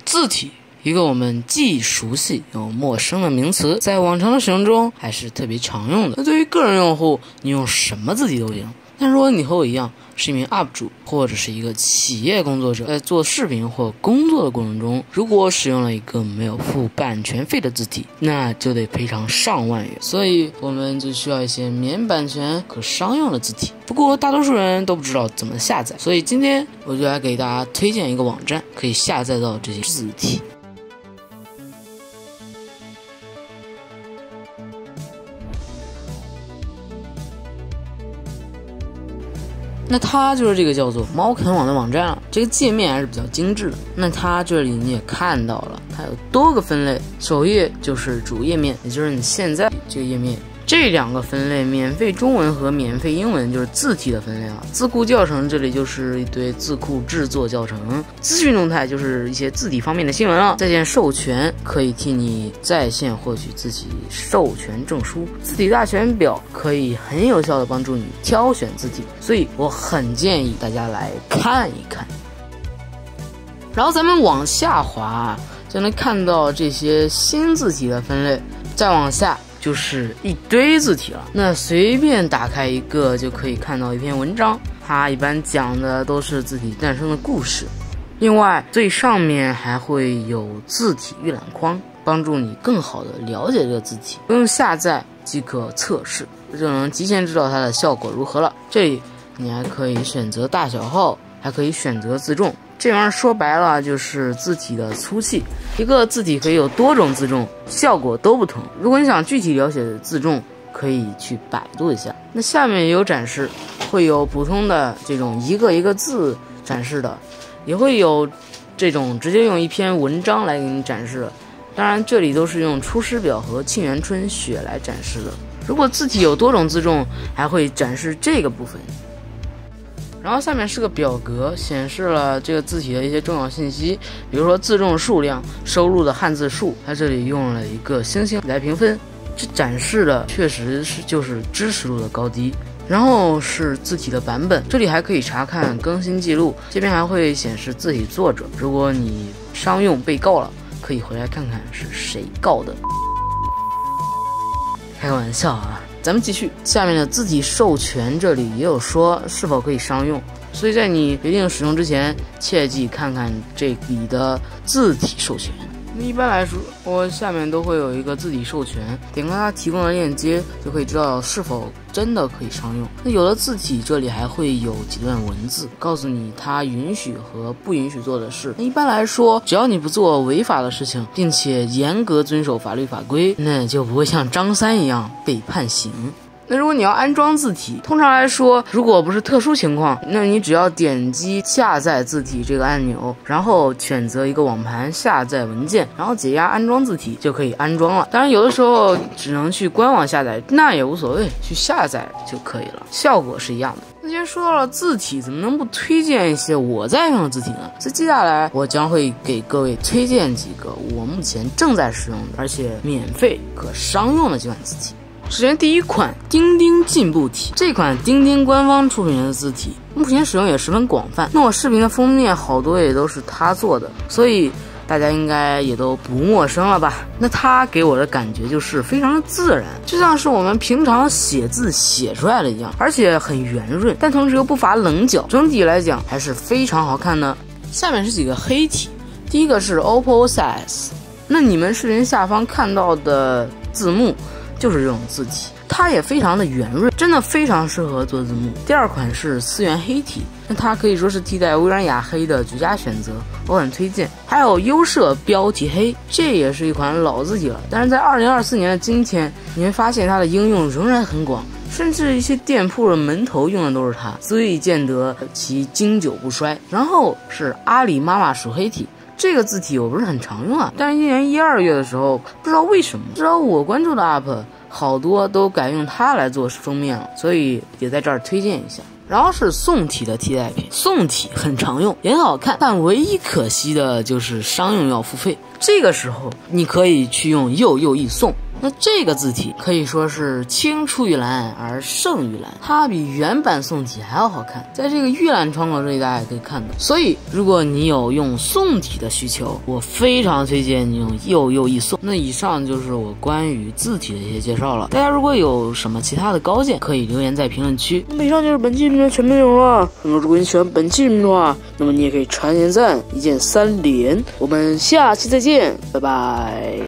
字体，一个我们既熟悉又陌生的名词，在往常的使用中还是特别常用的。那对于个人用户，你用什么字体都行。但如果你和我一样是一名 UP 主，或者是一个企业工作者，在做视频或工作的过程中，如果使用了一个没有付版权费的字体，那就得赔偿上万元。所以我们就需要一些免版权可商用的字体。不过大多数人都不知道怎么下载，所以今天我就来给大家推荐一个网站，可以下载到这些字体。那它就是这个叫做猫啃网的网站了。这个界面还是比较精致的。那它这里你也看到了，它有多个分类，首页就是主页面，也就是你现在这个页面。这两个分类，免费中文和免费英文，就是字体的分类了。字库教程这里就是一堆字库制作教程，资讯动态就是一些字体方面的新闻了。在线授权可以替你在线获取字体授权证书，字体大全表可以很有效的帮助你挑选字体，所以我很建议大家来看一看。然后咱们往下滑，就能看到这些新字体的分类，再往下就是一堆字体了。那随便打开一个就可以看到一篇文章，它一般讲的都是字体诞生的故事。另外最上面还会有字体预览框，帮助你更好的了解这个字体，不用下载即可测试，就能提前知道它的效果如何了。这里你还可以选择大小号，还可以选择自重。这玩意儿说白了就是字体的粗细，一个字体可以有多种自重，效果都不同。如果你想具体了解自重，可以去百度一下。那下面也有展示，会有普通的这种一个一个字展示的，也会有这种直接用一篇文章来给你展示的。当然这里都是用出师表和沁园春雪来展示的。如果字体有多种自重，还会展示这个部分。然后下面是个表格，显示了这个字体的一些重要信息，比如说自重数量、收录的汉字数，它这里用了一个星星来评分，这展示的确实是就是知识度的高低。然后是字体的版本，这里还可以查看更新记录，这边还会显示字体作者，如果你商用被告了，可以回来看看是谁告的。开个玩笑啊。咱们继续，下面的字体授权这里也有说是否可以商用，所以在你决定使用之前，切记看看这里的字体授权。一般来说，我下面都会有一个字体授权，点开它提供的链接，就可以知道是否真的可以商用。那有的字体这里还会有几段文字，告诉你它允许和不允许做的事。那一般来说，只要你不做违法的事情，并且严格遵守法律法规，那就不会像张三一样被判刑。那如果你要安装字体，通常来说，如果不是特殊情况，那你只要点击下载字体这个按钮，然后选择一个网盘下载文件，然后解压安装字体就可以安装了。当然有的时候只能去官网下载，那也无所谓，去下载就可以了，效果是一样的。那既然说到了字体，怎么能不推荐一些我在用的字体呢？所以接下来我将会给各位推荐几个我目前正在使用的，而且免费可商用的几款字体。首先第一款钉钉进步体，这款钉钉官方出品的字体目前使用也十分广泛，那我视频的封面好多也都是他做的，所以大家应该也都不陌生了吧。那它给我的感觉就是非常的自然，就像是我们平常写字写出来的一样，而且很圆润，但同时又不乏棱角，整体来讲还是非常好看的。下面是几个黑体，第一个是 OPPO Size， 那你们视频下方看到的字幕就是这种字体，它也非常的圆润，真的非常适合做字幕。第二款是思源黑体，那它可以说是替代微软雅黑的绝佳选择，我很推荐。还有优设标题黑，这也是一款老字体了，但是在2024年的今天，你会发现它的应用仍然很广，甚至一些店铺的门头用的都是它，足以见得其经久不衰。然后是阿里妈妈鼠黑体，这个字体我不是很常用啊，但是今年1、2月的时候，不知道为什么，至少我关注的 UP 好多都改用它来做封面了，所以也在这儿推荐一下。然后是宋体的替代品，宋体很常用，也很好看，但唯一可惜的就是商用要付费。这个时候你可以去用又一宋，那这个字体可以说是青出于蓝而胜于蓝，它比原版宋体还要好看，在这个预览窗口这里大家也可以看到。所以如果你有用宋体的需求，我非常推荐你用又一宋。那以上就是我关于字体的一些介绍了，大家如果有什么其他的高见，可以留言在评论区。那么以上就是本期视频的全部内容了。那么如果你喜欢本期视频的话，那么你也可以传点赞，一键3连。我们下期再见，拜拜。